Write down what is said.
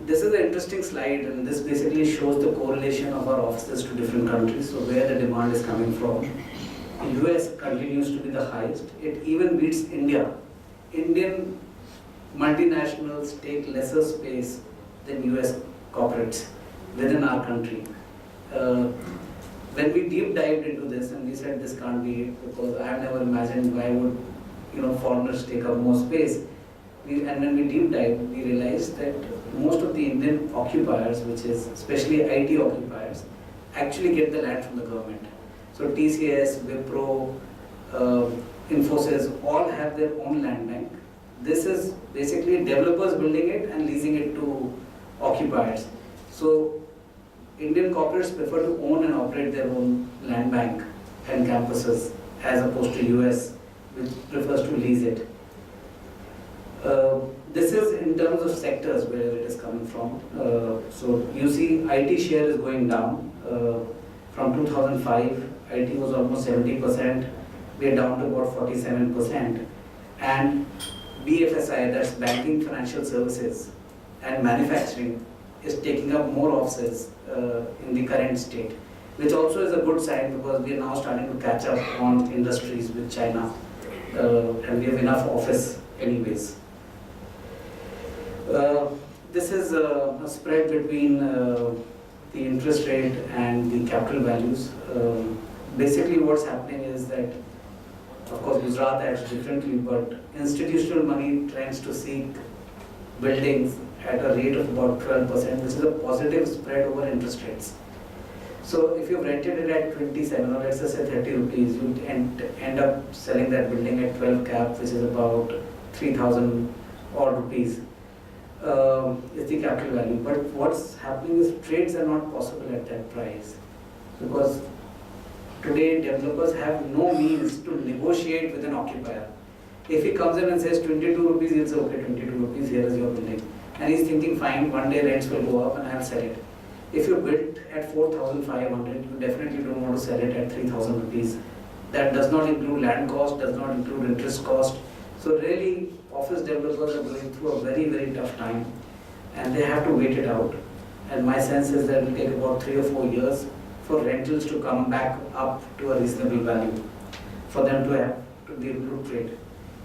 this is an interesting slide, and this basically shows the correlation of our offices to different countries, so where the demand is coming from. The US continues to be the highest. It even beats India. Indian multinationals take lesser space than US corporates within our country. When we deep dived into this and we said this can't be it, because I have never imagined why would foreigners take up more space. And when we deep dive, we realized that most of the Indian occupiers, which is especially IT occupiers, actually get the land from the government. So TCS, Wipro, Infosys all have their own land bank. This is basically developers building it and leasing it to occupiers. So Indian corporates prefer to own and operate their own land bank and campuses as opposed to US, which prefers to lease it. This is in terms of sectors where it is coming from. So you see IT share is going down. From 2005, IT was almost 70%. We are down to about 47%. And BFSI, that's banking, financial services, and manufacturing, is taking up more offices in the current state, which also is a good sign because we are now starting to catch up on industries with China, and we have enough office anyways. This is a spread between the interest rate and the capital values. Basically what's happening is that, of course, Gujarat acts differently, but institutional money tends to seek buildings at a rate of about 12%, which is a positive spread over interest rates. So if you've rented it at 27 or let's say 30 rupees, you end up selling that building at 12 cap, which is about 3,000 odd rupees. Is the capital value. But what's happening is trades are not possible at that price, because today developers have no means to negotiate with an occupier. If he comes in and says 22 rupees, he'll say, okay, 22 rupees, here is your building. And he's thinking, fine, one day rents will go up and I'll sell it. If you build at 4,500, you definitely don't want to sell it at 3,000 rupees. That does not include land cost, does not include interest cost. So really, office developers are going through a very, very tough time, and they have to wait it out. And my sense is that it will take about 3 or 4 years for rentals to come back up to a reasonable value for them to be able to trade.